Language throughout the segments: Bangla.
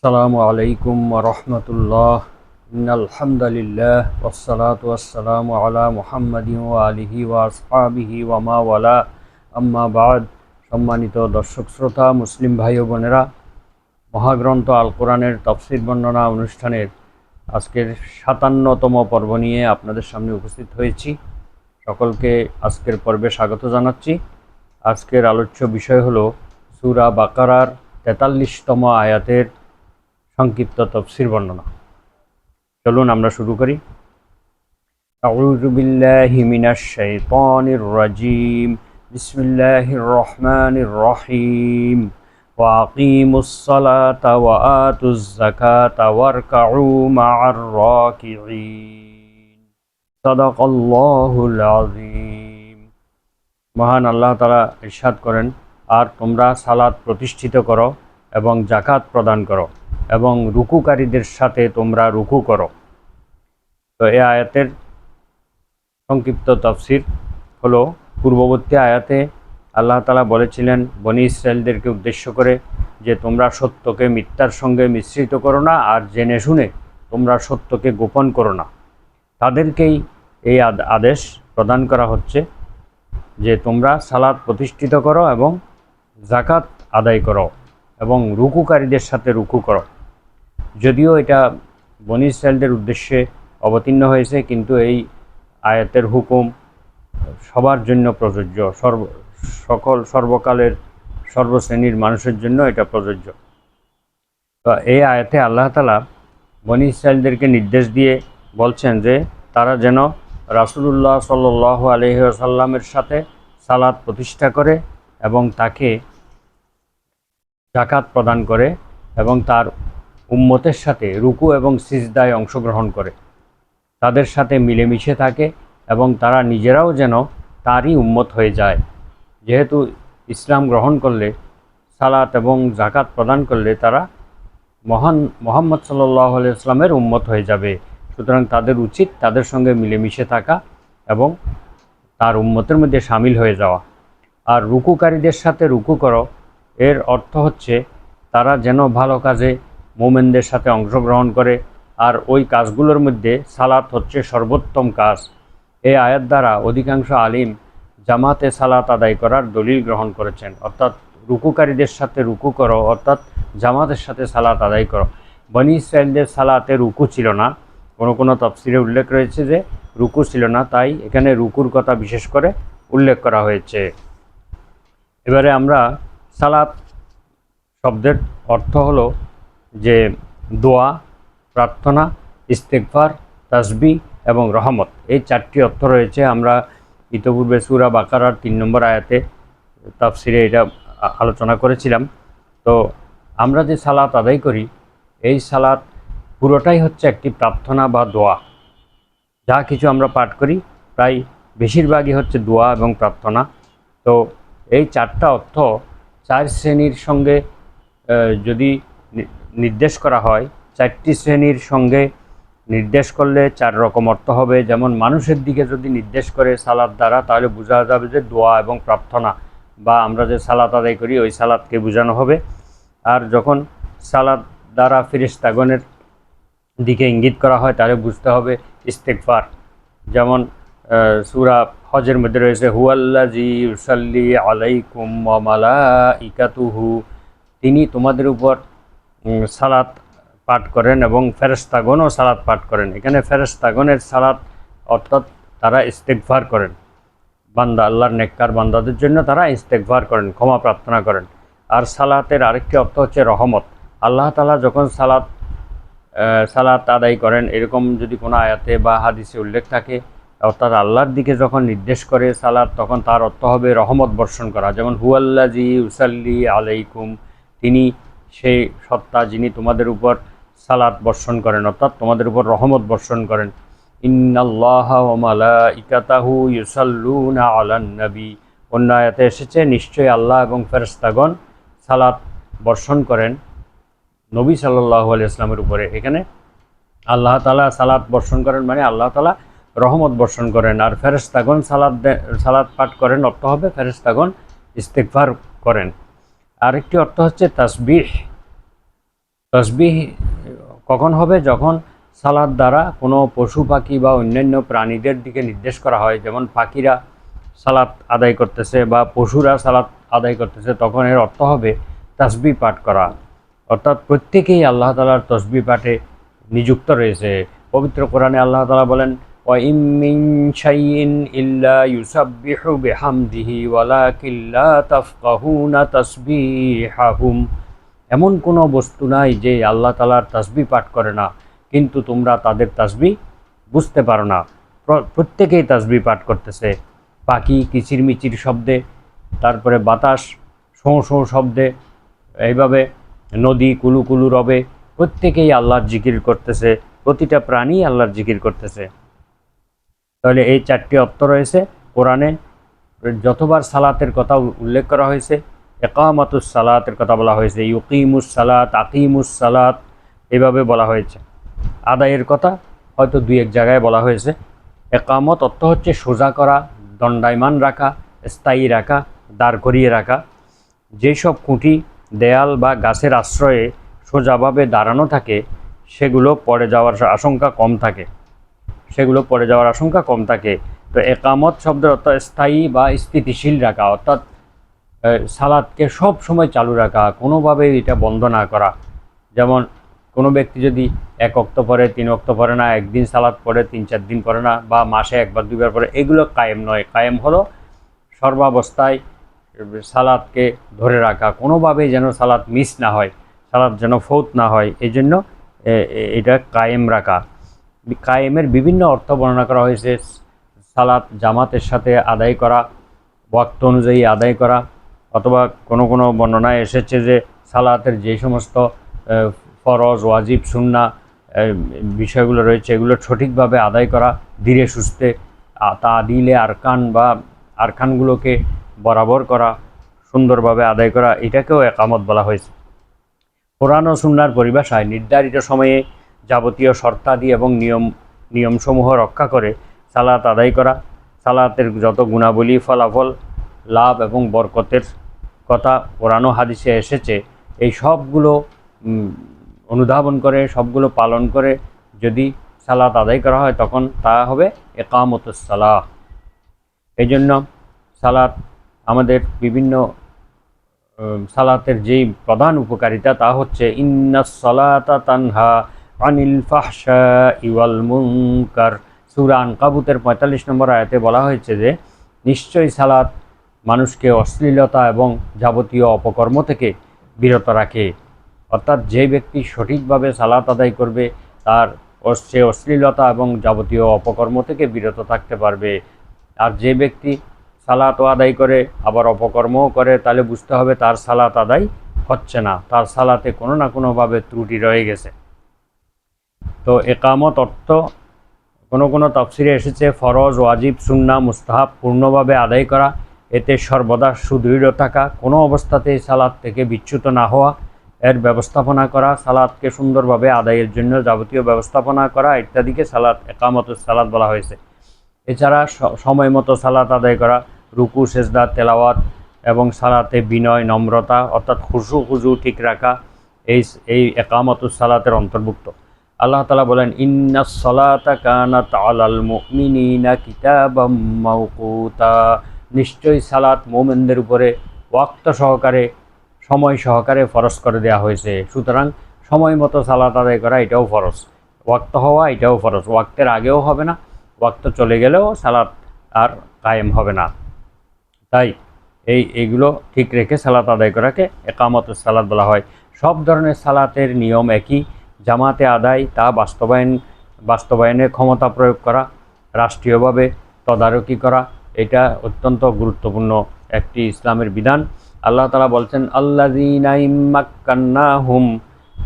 আসসালামু আলাইকুম ওয়া রাহমাতুল্লাহ। ইন্নাল হামদালিল্লাহ ওয়াসসালাতু ওয়াসসালামু আলা মুহাম্মাদিন ওয়া আলিহি ওয়া আসহাবিহি ওয়া মা ওয়ালা, আম্মা বাদ। সম্মানিত দর্শক শ্রোতা, মুসলিম ভাই ও বোনেরা, মহাগ্রন্থ আল কোরআনের তাফসীর বর্ণনা অনুষ্ঠানের আজকের ৫৭তম পর্ব নিয়ে আপনাদের সামনে উপস্থিত হয়েছি। সকলকে আজকের পর্বে স্বাগত জানাচ্ছি। আজকের আলোচ্য বিষয় হলো সূরা বাকারার ৪৩তম আয়াতের সংক্ষিপ্ত তফসির বর্ণনা। চলুন আমরা শুরু করি। আউযু বিল্লাহি মিনাশ শাইতানির রাজিম। বিসমিল্লাহির রহমানির রহিম। ওয়া আকিমুস সালাতা ওয়া আতুজ যাকাতা ওয়ারকাউ মা'আর রাকিঈন। সাদাকাল্লাহুল আযীম। মহান আল্লাহ তাআলা ইরশাদ করেন, আর তোমরা সালাত প্রতিষ্ঠিত করো এবং যাকাত প্রদান করো এবং রুকুকারীদের সাথে তোমরা রুকু করো। তো এই আয়াতের সংক্ষিপ্ত তাফসির হলো, পূর্ববর্তী আয়াতে আল্লাহ তাআলা বলেছিলেন বনী ইসরায়েলদেরকে উদ্দেশ্য করে যে তোমরা সত্যকে মিথ্যার সঙ্গে মিশ্রিত করো না, আর জেনে শুনে তোমরা সত্যকে গোপন করো না। তাদেরকেই এই আদেশ প্রদান করা হচ্ছে যে তোমরা সালাত প্রতিষ্ঠিত করো এবং যাকাত আদায় করো এবং রুকুকারীদের সাথে রুকু করো। যদিও এটা বনী ইসরায়েলদের উদ্দেশ্যে অবতীর্ণ হয়েছে, কিন্তু এই আয়াতের হুকুম সবার জন্য প্রযোজ্য, সর্বকালের সর্বশ্রেণীর মানুষের জন্য এটা প্রযোজ্য। তো এই আয়াতে আল্লাহ তাআলা বনী ইসরায়েলদেরকে নির্দেশ দিয়ে বলছেন যে তারা যেন রাসূলুল্লাহ সাল্লাল্লাহু আলাইহি ওয়াসাল্লামের সাথে সালাত প্রতিষ্ঠা করে এবং তাকে যাকাত প্রদান করে এবং তার উম্মতের সাথে রুকু এবং সিজদায় অংশগ্রহণ করে, তাদের সাথে মিলেমিশে থাকে এবং তারা নিজেরাও যেন তারই উম্মত হয়ে যায়। যেহেতু ইসলাম গ্রহণ করলে, সালাত এবং যাকাত প্রদান করলে তারা মহান মুহাম্মদ সাল্লাল্লাহু আলাইহি ওয়াসাল্লামের উম্মত হয়ে যাবে। সুতরাং তাদের উচিত তাদের সঙ্গে মিলেমিশে থাকা এবং তার উম্মতের মধ্যে শামিল হয়ে যাওয়া। আর রুকুকারীদের সাথে রুকু করো, এর অর্থ হচ্ছে তারা যেন ভালো কাজে মোমেনদের সাথে অংশগ্রহণ করে, আর ওই কাজগুলোর মধ্যে সালাত হচ্ছে সর্বোত্তম কাজ। এই আয়াত দ্বারা অধিকাংশ আলিম জামাতে সালাত আদায় করার দলিল গ্রহণ করেছেন, অর্থাৎ রুকুকারীদের সাথে রুকু করো অর্থাৎ জামাতের সাথে সালাত আদায় করো। বনী ইসরায়েলদের সালাতে রুকু ছিল না, কোনো তাফসিরে উল্লেখ রয়েছে যে রুকু ছিল না, তাই এখানে রুকুর কথা বিশেষ করে উল্লেখ করা হয়েছে। এবারে আমরা সালাত শব্দের অর্থ হলো যে দোয়া, প্রার্থনা, ইস্তেগফার, তাসবিহ এবং রহমত, এই চারটি অর্থ রয়েছে। আমরা ইতপূর্বে সূরা বাকারার ৩ নম্বর আয়াতে তাফসিরে এটা আলোচনা করেছিলাম। তো আমরা যে সালাত আদায় করি, এই সালাত পুরোটাই হচ্ছে একটি প্রার্থনা বা দোয়া। যা কিছু আমরা পাঠ করি প্রায় বেশিরভাগই হচ্ছে দোয়া এবং প্রার্থনা। তো এই চারটা অর্থ ৪ শ্রেণীর সঙ্গে যদি নির্দেশ করা হয়, ৪টি শ্রেণীর সঙ্গে নির্দেশ করলে ৪ রকম অর্থ হবে। যেমন মানুষের দিকে যদি নির্দেশ করে সালাত দ্বারা, তাহলে বোঝা যাবে যে দোয়া এবং প্রার্থনা বা আমরা যে সালাত আদায় করি ওই সালাতকে বোঝানো হবে। আর যখন সালাত দ্বারা ফেরেশতাগণের দিকে ইঙ্গিত করা হয়, তাহলে বুঝতে হবে ইস্তেগফার। যেমন সূরা হজের মধ্যে রয়েছে হুয়াল্লাযী ইউসাল্লি আলাইকুম ওয়া মালাইকাতুহু, তিনি তোমাদের উপর সালাত পাঠ করেন এবং ফেরেশতাগণও সালাত পাঠ করেন। এখানে ফেরেশতাগণের সালাত অর্থাৎ তারা ইস্তেগফার করেন, বান্দা আল্লাহর নেককার বান্দাদের জন্য তারা ইস্তেগফার করেন, ক্ষমা প্রার্থনা করেন। আর সালাতের আরেকটি অর্থ হচ্ছে রহমত। আল্লাহ তাআলা যখন সালাত আদায় করেন, এরকম যদি কোনো আয়াতে বা হাদিসে উল্লেখ থাকে, অর্থাৎ আল্লাহর দিকে যখন নির্দেশ করে সালাত, তখন তার অর্থ হবে রহমত বর্ষণ করা। যেমন হুয়াল্লাযী ইউসাল্লি আলাইকুম, তিনি সেই সত্তা যিনি তোমাদের উপর সালাত বর্ষণ করেন, অর্থাৎ তোমাদের উপর রহমত বর্ষণ করেন। ইন্নাল্লাহা ওয়া মালাইকাতাহু ইউসাল্লুনা আলান নবী, অন্য আয়াতে এসেছে নিশ্চয়ই আল্লাহ এবং ফেরেশতাগণ সালাত বর্ষণ করেন নবী সাল্লাল্লাহু আলাইহি ওয়াসাল্লামের উপরে। এখানে আল্লাহ তাআলা সালাত বর্ষণ করেন মানে আল্লাহ তাআলা রহমত বর্ষণ করেন, আর ফেরেশতাগণ সালাত পাঠ করেন অর্থ হবে ফেরেশতাগণ ইস্তেগফার করেন। আরেকটি অর্থ হচ্ছে তাসবিহ। তসবিহ কখন হবে? যখন সালাত দ্বারা কোনো পশু পাখি বা অন্যান্য প্রাণীদের দিকে নির্দেশ করা হয়, যেমন পাখিরা সালাত আদায় করতেছে বা পশুরা সালাত আদায় করতেছে, তখন এর অর্থ হবে তাসবিহ পাঠ করা। অর্থাৎ প্রত্যেকেই আল্লাহ তাআলার তসবিহ পাঠে নিযুক্ত রয়েছে। পবিত্র কোরআনে আল্লাহ তাআলা বলেন, ওয়া ইম মিন শাইইন ইল্লা ইউসাব্বিহু বিহামদিহি ওয়ালাকিন লা তাফকাহুনা তাসবিহাহুম। এমন কোনো বস্তু নাই যে আল্লাহ তাআলার তাসবিহ পাঠ করে না, কিন্তু তোমরা তাদের তাসবিহ বুঝতে পারো না। প্রত্যেকেই তাসবিহ পাঠ করতেছে। পাখি কিচিরমিচির শব্দে, তারপরে বাতাস শোঁ শোঁ শব্দে, এইভাবে নদী কুলু কুলু রবে, প্রত্যেকেই আল্লাহর জিকির করতেছে, প্রতিটা প্রাণী আল্লাহর জিকির করতেছে। তাহলে এই চারটি অর্থ রয়েছে কোরআনে। যতবার সালাতের কথা উল্লেখ করা হয়েছে, একামাতুস সালাতের কথা বলা হয়েছে, ইউকিমুস সালাত, আকিমুস সালাত, এভাবে বলা হয়েছে। আদায়ের কথা হয়তো দুই এক জায়গায় বলা হয়েছে। একামত অর্থ হচ্ছে সোজা করা, দণ্ডায়মান রাখা, স্থায়ী রাখা, দাঁড় করিয়ে রাখা। যেসব খুঁটি দেয়াল বা গাছের আশ্রয়ে সোজাভাবে দাঁড়ানো থাকে, সেগুলো পড়ে যাওয়ার আশঙ্কা কম থাকে। তো একামত শব্দের অর্থ স্থায়ী বা স্থিতিশীল রাখা, অর্থাৎ সালাদকে সব সময় চালু রাখা, কোনোভাবেই এটা বন্ধ না করা। যেমন কোনো ব্যক্তি যদি এক ওয়াক্ত পড়ে, 3 ওয়াক্ত পড়ে না, একদিন সালাদ পড়ে 3-4 দিন পড়ে না, বা মাসে একবার দুইবার পড়ে, এগুলো কায়েম নয়। কায়েম হলো সর্বাবস্থায় সালাদকে ধরে রাখা, কোনোভাবেই যেন সালাদ মিস না হয়, সালাদ যেন ফৌত না হয়, এই জন্য এটা কায়েম রাখা। কায়েমের বিভিন্ন অর্থ বর্ণনা করা হয়েছে। সালাত জামাতের সাথে আদায় করা, ওয়াক্ত অনুযায়ী আদায় করা, অথবা কোনো কোনো বর্ণনায় এসেছে যে সালাতের যে সমস্ত ফরজ, ওয়াজিব, সুন্নাহ বিষয়গুলো রয়েছে, এগুলো সঠিকভাবে আদায় করা, ধীরে সুস্থে তাদিলে আরকান বা আরকানগুলোকে বরাবর করা, সুন্দরভাবে আদায় করা, এটাকেও একামত বলা হয়েছে। কোরআন ও সুন্নাহর পরিভাষায় নির্ধারিত সময়ে যাবতীয় শর্তাদি এবং নিয়মসমূহ রক্ষা করে সালাত আদায় করা। সালাতের যত গুণাবলী, ফলাফল, লাভ এবং বরকতের কথা কোরআন ও হাদিসে এসেছে, এই সবগুলো অনুধাবন করে, সবগুলো পালন করে যদি সালাত আদায় করা হয়, তখন তা হবে একামতুস সালাহ। এই জন্য সালাত আমাদের বিভিন্ন সালাতের যেই প্রধান উপকারিতা, তা হচ্ছে ইন্নাস সালাতা তানহা আনিল ফাহশাই ওয়াল মুনকার। সূরা আনকাবুতের 45 নম্বর আয়াতে বলা হয়েছে যে নিশ্চয়ই সালাত মানুষকে অশ্লীলতা এবং যাবতীয় অপকর্ম থেকে বিরত রাখে। অর্থাৎ যে ব্যক্তি সঠিকভাবে সালাত আদায় করবে, সে অশ্লীলতা এবং যাবতীয় অপকর্ম থেকে বিরত থাকতে পারবে। আর যে ব্যক্তি সালাতও আদায় করে আবার অপকর্মও করে, তাহলে বুঝতে হবে তার সালাত আদায় হচ্ছে না, তার সালাতে কোনো না কোনোভাবে ত্রুটি রয়ে গেছে। তো একামত অর্থ কোনো কোনো তাফসিরে এসেছে ফরজ, ওয়াজিব, সুন্নাহ, মুস্তাহাব পূর্ণভাবে আদায় করা, এতে সর্বদা সুদৃঢ় থাকা, কোনো অবস্থাতেই সালাত থেকে বিচ্যুত না হওয়া, এর ব্যবস্থাপনা করা, সালাতকে সুন্দরভাবে আদায়ের জন্য যাবতীয় ব্যবস্থাপনা করা ইত্যাদিকে একামতুস সালাত বলা হয়েছে। এছাড়া সময় মতো সালাত আদায় করা, রুকু, সেজদা, তেলাওয়াত এবং সালাতে বিনয়, নম্রতা অর্থাৎ খুশু ঠিক রাখা, এই একামতুস সালাতের অন্তর্ভুক্ত। আল্লাহ তাআলা বলেন, ইন্নাস সালাতা কানাত আলাল মুমিনিনা কিতাবাম মাওকুতা। নিশ্চয়ই সালাত মুমিনদের উপরে ওয়াক্ত সহকারে, সময় সহকারে ফরজ করে দেওয়া হয়েছে। সুতরাং সময় মতো সালাত আদায় করা এটাও ফরজ, ওয়াক্ত হওয়া এটাও ফরজ। ওয়াক্তের আগেও হবে না, ওয়াক্ত চলে গেলেও সালাত আর কায়েম হবে না। তাই এইগুলো ঠিক রেখে সালাত আদায় করাকে একামতুস সালাত বলা হয়। সব ধরনের সালাতের নিয়ম একই, জামাতে আদায় তা বাস্তবায়নে ক্ষমতা প্রয়োগ করা, রাষ্ট্রীয়ভাবে তদারকি করা, এটা অত্যন্ত গুরুত্বপূর্ণ একটি ইসলামের বিধান। আল্লাহ তাআলা বলছেন, আল্লাযীনা ইম্মাক্কান্নাহুম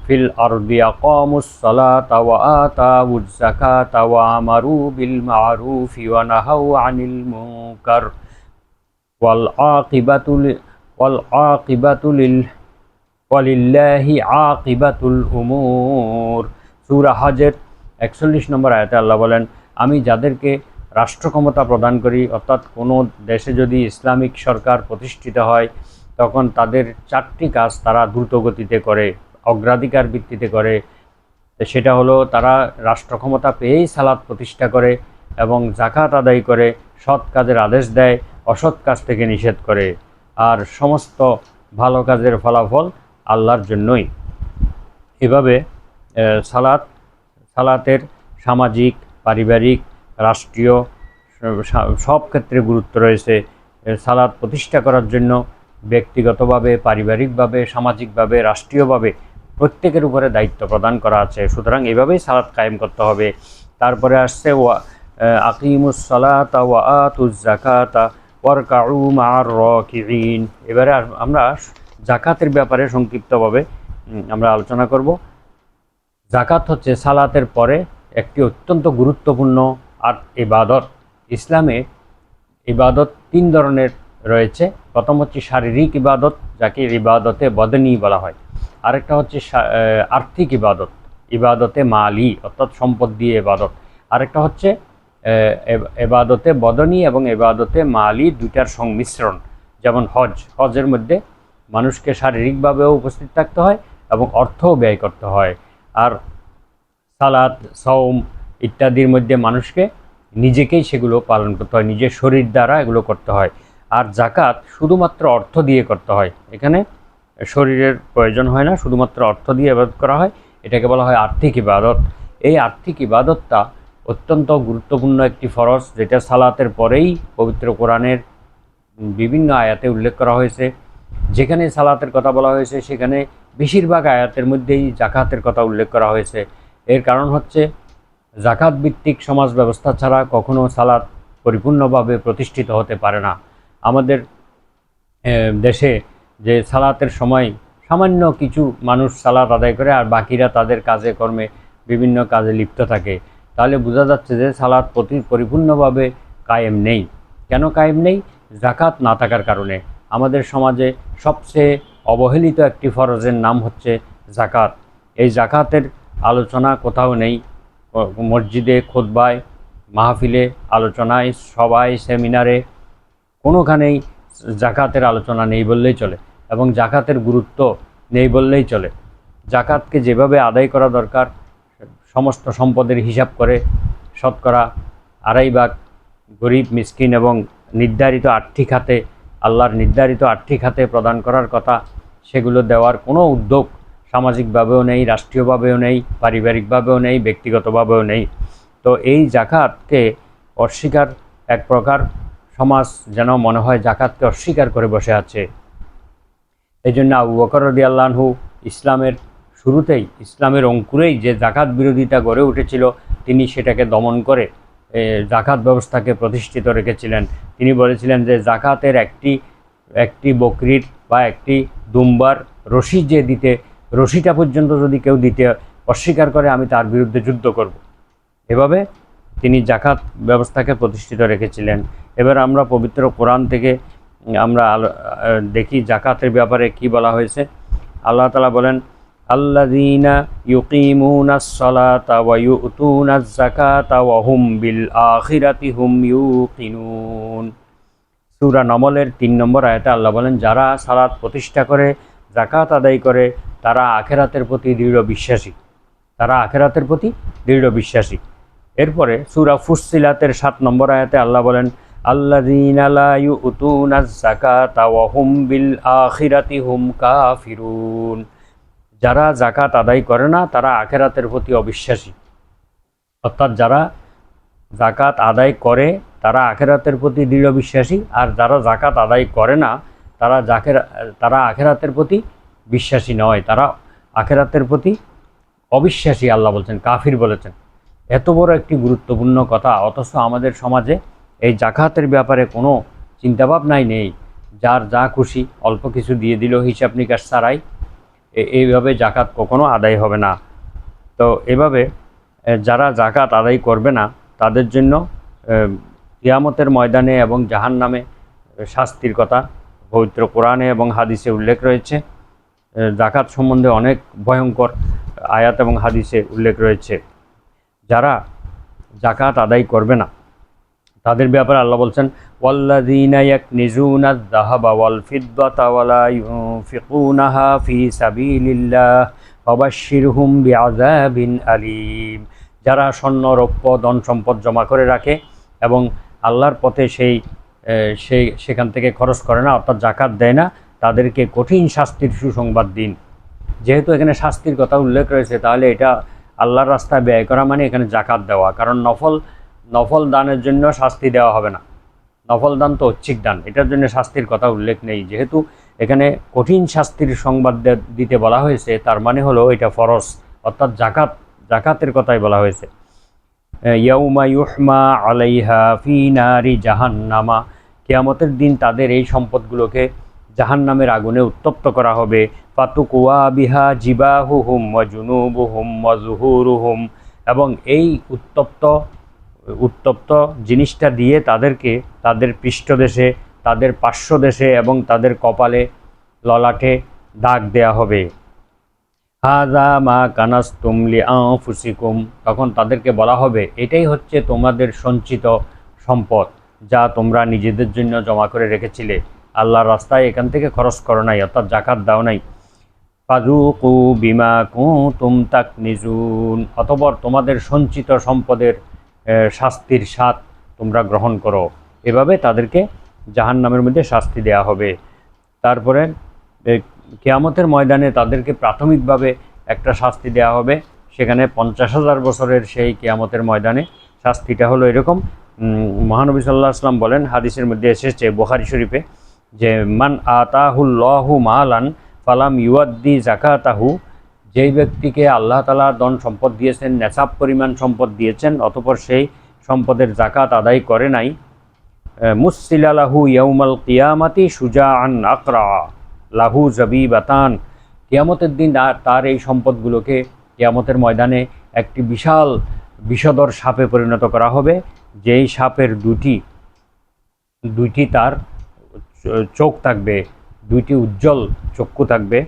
ফিল আরদি আকামুস সালাতা ওয়া আতাউয যাকাতা ওয়া আমারু বিল মা'রুফি ওয়া নাহাউ আনিল মুনকার ওয়ালিল্লাহি আকিবাতুল উমুর। সূরা হজের 41 নম্বর আয়াতে আল্লাহ বলেন, আমি যাদেরকে রাষ্ট্র ক্ষমতা প্রদান করি, অর্থাৎ কোনো দেশে যদি ইসলামিক সরকার প্রতিষ্ঠিত হয়, তখন তাদের 4টি কাজ তারা দ্রুত গতিতে করে। অগ্রাধিকার ভিত্তিতে করে, সেটা হলো তারা রাষ্ট্র ক্ষমতা পেয়েই সালাত প্রতিষ্ঠা করে এবং জাকাত আদায় করে, সৎ কাজের আদেশ দেয়, অসৎ কাজ থেকে নিষেধ করে, আর সমস্ত ভালো কাজের ফলাফল আল্লাহর জন্যই। এভাবে সালাতের সামাজিক, পারিবারিক, রাষ্ট্রীয় সব ক্ষেত্রে গুরুত্ব রয়েছে। সালাত প্রতিষ্ঠা করার জন্য ব্যক্তিগতভাবে, পারিবারিকভাবে, সামাজিকভাবে, রাষ্ট্রীয়ভাবে প্রত্যেকের উপরে দায়িত্ব প্রদান করা আছে। সুতরাং এভাবেই সালাত কায়েম করতে হবে। তারপরে আসছে আকিমুস সালাতা ওয়া আতুজ যাকাতা ওয়ারকাউ মা'আর রাকিঈন। এবারে আমরা যাকাতের ব্যাপারে সংক্ষিপ্তভাবে আমরা আলোচনা করব। যাকাত হচ্ছে সালাতের পরে একটি অত্যন্ত গুরুত্বপূর্ণ ইবাদত। ইসলামে ইবাদত 3 ধরনের রয়েছে। প্রথম হচ্ছে শারীরিক ইবাদত, যাকে ইবাদতে বদনি বলা হয়। আরেকটা হচ্ছে আর্থিক ইবাদত, ইবাদতে মালি অর্থাৎ সম্পদ দিয়ে ইবাদত। আরেকটা হচ্ছে ইবাদতে বদনি এবং ইবাদতে মালি, দুইটার সংমিশ্রণ। যেমন হজের মধ্যে মানুষকে শারীরিকভাবেও উপস্থিত থাকতে হয় এবং অর্থও ব্যয় করতে হয়। আর সালাত, সওম ইত্যাদির মধ্যে মানুষকে নিজেকেই সেগুলো পালন করতে হয়, নিজের শরীর দ্বারা এগুলো করতে হয়। আর জাকাত শুধুমাত্র অর্থ দিয়ে করতে হয়, এখানে শরীরের প্রয়োজন হয় না, শুধুমাত্র অর্থ দিয়ে ইবাদত করা হয়। এটাকে বলা হয় আর্থিক ইবাদত। এই আর্থিক ইবাদতটা অত্যন্ত গুরুত্বপূর্ণ একটি ফরজ, যেটা সালাতের পরেই পবিত্র কোরআনের বিভিন্ন আয়াতে উল্লেখ করা হয়েছে। যেখানে সালাতের কথা বলা হয়েছে সেখানে বেশিরভাগ আয়াতের মধ্যেই জাকাতের কথা উল্লেখ করা হয়েছে। এর কারণ হচ্ছে জাকাত ভিত্তিক সমাজ ব্যবস্থা ছাড়া কখনো সালাত পরিপূর্ণভাবে প্রতিষ্ঠিত হতে পারে না। আমাদের দেশে যে সালাতের সময় সামান্য কিছু মানুষ সালাত আদায় করে আর বাকিরা তাদের কাজে কর্মে বিভিন্ন কাজে লিপ্ত থাকে, তাহলে বোঝা যাচ্ছে যে সালাত পরিপূর্ণভাবে কায়েম নেই। কেন কায়েম নেই? জাকাত না থাকার কারণে। আমাদের সমাজে সবচেয়ে অবহেলিত একটি ফরজের নাম হচ্ছে জাকাত। এই জাকাতের আলোচনা কোথাও নেই। মসজিদে, খুতবায়, মাহফিলে, আলোচনায়, সবাই, সেমিনারে কোনোখানেই জাকাতের আলোচনা নেই বললেই চলে এবং জাকাতের গুরুত্ব নেই বললেই চলে। জাকাতকে যেভাবে আদায় করা দরকার, সমস্ত সম্পদের হিসাব করে শতকরা 2.5 ভাগ গরিব, মিসকিন এবং নির্ধারিত আর্থিক খাতে, আল্লাহর নির্ধারিত আর্থিক খাতে প্রদান করার কথা, সেগুলো দেওয়ার কোনো উদ্যোগ সামাজিকভাবেও নেই, রাষ্ট্রীয়ভাবেও নেই, পারিবারিকভাবেও নেই, ব্যক্তিগতভাবেও নেই। তো এই জাকাতকে অস্বীকার, এক প্রকার সমাজ যেন মনে হয় জাকাতকে অস্বীকার করে বসে আছে। এই জন্য আবু বকর রাদিয়াল্লাহু আনহু ইসলামের শুরুতেই, ইসলামের অঙ্কুরেই যে জাকাত বিরোধিতা গড়ে উঠেছিল, তিনি সেটাকে দমন করে জাকাত ব্যবস্থাকে প্রতিষ্ঠিত রেখেছিলেন। তিনি বলেছিলেন যে জাকাতের একটি বকরির বা একটি দুম্বার রশি যে দিতে, রশিটা পর্যন্ত যদি কেউ দিতে অস্বীকার করে, আমি তার বিরুদ্ধে যুদ্ধ করব। এভাবে তিনি জাকাত ব্যবস্থাকে প্রতিষ্ঠিত রেখেছিলেন। এবার আমরা পবিত্র কোরআন থেকে আমরা দেখি জাকাতের ব্যাপারে কি বলা হয়েছে। আল্লাহ তাআলা বলেন, আল্লাযীনা ইউকিমুনাস সালাতা ওয়া ইউতুনাজ যাকাতা ওয়া হুম বিল আখিরাতি হুম ইউকিনুন। সূরা নমলের 3 নম্বর আয়াতে আল্লাহ বলেন, যারা সালাত প্রতিষ্ঠা করে, যাকাত আদায় করে, তারা আখিরাতের প্রতি দৃঢ় বিশ্বাসী। তারা আখিরাতের প্রতি দৃঢ় বিশ্বাসী। এরপরে সূরা ফুসসিলাতের 7 নম্বর আয়াতে আল্লাহ বলেন, আল্লাযীনা লা ইউতুনাজ যাকাতা ওয়া হুম বিল আখিরাতি হুম কাফিরুন। যারা জাকাত আদায় করে না, তারা আখিরাতের প্রতি অবিশ্বাসী। অর্থাৎ যারা জাকাত আদায় করে তারা আখিরাতের প্রতি দৃঢ় বিশ্বাসী, আর যারা জাকাত আদায় করে না তারা আখিরাতের প্রতি বিশ্বাসী নয়, তারা আখিরাতের প্রতি অবিশ্বাসী। আল্লাহ বলছেন, কাফির বলেছেন। এত বড় একটি গুরুত্বপূর্ণ কথা, অথচ আমাদের সমাজে এই জাকাতের ব্যাপারে কোনো চিন্তাভাবনাই নেই। যার যা খুশি অল্প কিছু দিয়ে দিল হিসাব নিকাশ ছাড়াই, এইভাবে জাকাত কখনো আদায় হবে না। তো এভাবে যারা জাকাত আদায় করবে না তাদের জন্য কিয়ামতের ময়দানে এবং জাহান্নামে শাস্তির কথা পবিত্র কোরআনে এবং হাদিসে উল্লেখ রয়েছে। জাকাত সম্বন্ধে অনেক ভয়ঙ্কর আয়াত এবং হাদিসে উল্লেখ রয়েছে। যারা জাকাত আদায় করবে না তাদের ব্যাপারে আল্লাহ বলছেন, ওয়াল্লাযীনা ইয়াকনিজুনাজ যাহাবা ওয়াল ফিদ্দাতা ওয়া লা ইউনফিকুনাহা ফি সাবিলিল্লাহ ফাবাশশিরহুম বিআযাবিন আলীম। যারা স্বর্ণ রৌপ্য ধন সম্পদ জমা করে রাখে এবং আল্লাহর পথে সেখান থেকে খরচ করে না, অর্থাৎ জাকাত দেয় না, তাদেরকে কঠিন শাস্তির সুসংবাদ দিন। যেহেতু এখানে শাস্তির কথা উল্লেখ রয়েছে, তাহলে এটা আল্লাহর রাস্তায় ব্যয় করা মানে এখানে জাকাত দেওয়া, কারণ নফল দানের জন্য শাস্তি দেওয়া হবে না। নফল দান তো ঐচ্ছিক দান, এটার জন্য শাস্তির কথা উল্লেখ নেই। যেহেতু এখানে কঠিন শাস্তির সংবাদ দিতে বলা হয়েছে, তার মানে হলো এটা ফরজ, অর্থাৎ জাকাতের কথাই বলা হয়েছে। ইয়াউমা ইউহমা আলাইহা ফি নারি জাহান্নামা, কিয়ামতের দিন তাদের এই সম্পদগুলোকে জাহান্নামের আগুনে উত্তপ্ত করা হবে। ফাতুকুয়া বিহা জিবাহুহুম ওয়া জুনুবুহুম ওয়া যুহুরুহুম, এবং এই উত্তপ্ত জিনিসটা দিয়ে তাদেরকে তাদের পৃষ্ঠদেশে, তাদের পার্শ্বদেশে এবং তাদের কপালে, ললাটে দাগ দেয়া হবে। হাযা মা কানাসতুম লিআনফুসিকুম, তখন তাদেরকে বলা হবে এটাই হচ্ছে তোমাদের সঞ্চিত সম্পদ, যা তোমরা নিজেদের জন্য জমা করে রেখেছিলে, আল্লাহর রাস্তায় এখান থেকে খরচ করো নাই, অর্থাৎ জাকাত দাও নাই। ফাযুকু বিমা কুনতুম তাকনিজুন, অতঃপর তোমাদের সঞ্চিত সম্পদের শাস্তির স্বাদ তোমরা গ্রহণ করো। এভাবে তাদেরকে জাহান্নামের মধ্যে শাস্তি দেয়া হবে। তারপরে কিয়ামতের ময়দানে তাদেরকে প্রাথমিকভাবে একটা শাস্তি দেয়া হবে, সেখানে 50,000 বছরের সেই কিয়ামতের ময়দানে শাস্তিটা হলো এরকম। মহানবী সাল্লাল্লাহু আলাইহি ওয়াসাল্লাম বলেন, হাদিসের মধ্যে এসেছে বুখারী শরীফে, যে মান আতাহুল্লাহু মালান ফালাম ইউয়াদ্দি জাকাতাহু, যেই ব্যক্তিকে আল্লাহ তাআলা ধন সম্পদ দিয়েছেন, নেসাব পরিমাণ সম্পদ দিয়েছেন, অতঃপর সেই সম্পদের জাকাত আদায় করে নাই, মুসসিলা লাহু ইয়াউমাল কিয়ামাতি শুজাআন আকরা লাহু জাবিবাতান, কিয়ামতের দিন তার এই সম্পদগুলোকে কিয়ামতের ময়দানে একটি বিশাল বিষধর সাপে পরিণত করা হবে, যেই সাপের দুইটি তার চোখ থাকবে, দুইটি উজ্জ্বল চক্ষু থাকবে।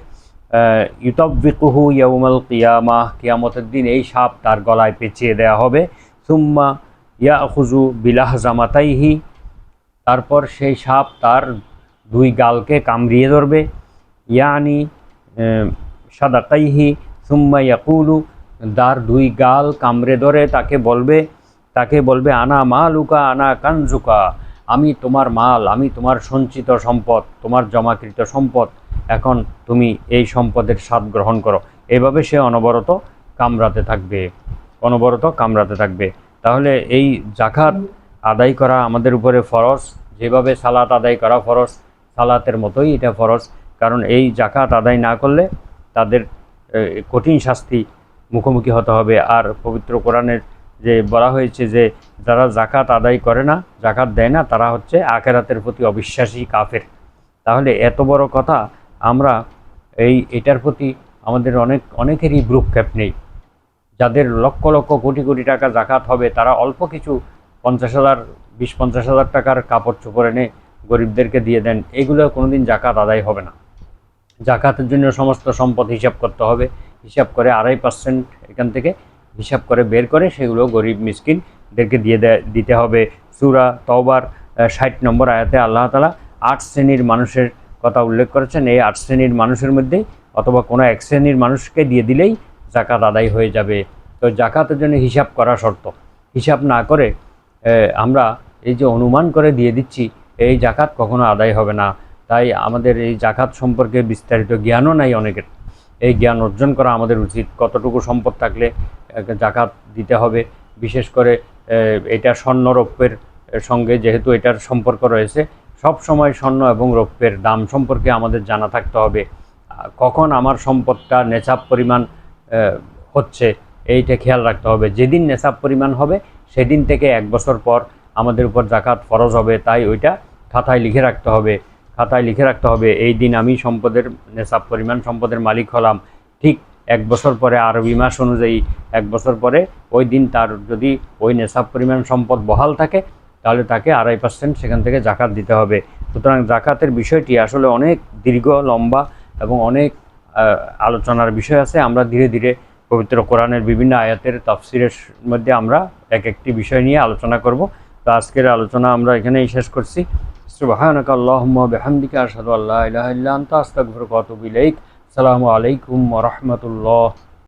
ইউতাব্বিকুহু ইয়াউমাল কিয়ামাহ, কিয়ামতের দিন এই সাপ তার গলায় পেঁচিয়ে দেয়া হবে। সুম্মা ইয়াখুযু বিলাহজামাতাইহি, তারপর সেই সাপ তার দুই গালকে কামড়িয়ে ধরবে। ইয়ানি সাদাকাইহি সুম্মা ইয়াকুলু, তার দুই গাল কামড়ে ধরে তাকে বলবে আনা মালুকা আনা কানজুকা, আমি তোমার মাল, আমি তোমার সঞ্চিত সম্পদ, তোমার জমাকৃত সম্পদ, এখন তুমি এই সম্পদের স্বাদ গ্রহণ করো। এভাবে সে অনবরত কামড়াতে থাকবে। তাহলে এই জাকাত আদায় করা আমাদের উপরে ফরজ, যেভাবে সালাত আদায় করা ফরজ, সালাতের মতোই এটা ফরজ, কারণ এই জাকাত আদায় না করলে তাদের কঠিন শাস্তি মুখোমুখি হতে হবে। আর পবিত্র কোরআনের যে বলা হয়েছে যে যারা জাকাত আদায় করে না, জাকাত দেয় না, তারা হচ্ছে আখিরাতের প্রতি অবিশ্বাসী কাফের। তাহলে এত বড় কথা, আমরা এটার প্রতি আমাদের অনেকেরই ভ্রুক্ষেপ নেই। যাদের লক্ষ লক্ষ কোটি কোটি টাকা জাকাত হবে, তারা অল্প কিছু 50,000 টাকার কাপড় চোপড় এনে গরিবদেরকে দিয়ে দেন, এগুলো কোনোদিন জাকাত আদায় হবে না। জাকাতের জন্য সমস্ত সম্পদ হিসাব করতে হবে, হিসাব করে 2.5% এখান থেকে হিসাব করে বের করে সেগুলো গরিব মিসকিনদেরকে দিতে হবে। সূরা তওবার 60 নম্বর আয়াতে আল্লাহ তাআলা 8 শ্রেণীর মানুষের কথা উল্লেখ করেছেন। এই 8 শ্রেণীর মানুষের মধ্যেই অথবা কোনো এক শ্রেণীর মানুষকে দিয়ে দিলেই জাকাত আদায় হয়ে যাবে। তো জাকাতের জন্য হিসাব করা শর্ত। হিসাব না করে আমরা এই যে অনুমান করে দিয়ে দিচ্ছি, এই জাকাত কখনো আদায় হবে না। তাই আমাদের এই জাকাত সম্পর্কে বিস্তারিত জ্ঞানও নাই অনেকের। এই জ্ঞান অর্জন করা আমাদের উচিত, কতটুকু সম্পদ থাকলে জাকাত দিতে হবে। বিশেষ করে এটা স্বর্ণ রৌপ্যের সঙ্গে যেহেতু এটার সম্পর্ক রয়েছে, সব সময় স্বর্ণ এবং রৌপ্যের দাম সম্পর্কে আমাদের জানা থাকতে হবে। কখন আমার সম্পদটা নেশাব পরিমাণ হচ্ছে এইটা খেয়াল রাখতে হবে। যেদিন নেশাব পরিমাণ হবে সেদিন থেকে 1 বছর পর আমাদের উপর জাকাত ফরজ হবে। তাই ওইটা খাতায় লিখে রাখতে হবে এই দিন আমি নেশাব পরিমাণ সম্পদের মালিক হলাম। ঠিক 1 বছর পরে, আরবি মাস অনুযায়ী 1 বছর পরে ওই দিন তার যদি ওই নেশাব পরিমাণ সম্পদ বহাল থাকে, তাহলে তাকে 2.5% সেখান থেকে জাকাত দিতে হবে। সুতরাং জাকাতের বিষয়টি আসলে অনেক দীর্ঘ, লম্বা এবং অনেক আলোচনার বিষয় আছে। আমরা ধীরে ধীরে পবিত্র কোরআনের বিভিন্ন আয়াতের তাফসিরের মধ্যে আমরা একটি বিষয় নিয়ে আলোচনা করব। তো আজকের আলোচনা আমরা এখানেই শেষ করছি। সুবহানাকা আল্লাহুম্মা বিহামদিকা আশহাদু আল্লা ইলাহা ইল্লা আনতা আস্তাগফিরুকা ওয়া আতুবু ইলাইক। আসসালামু আলাইকুম ওয়া রাহমাতুল্লাহ।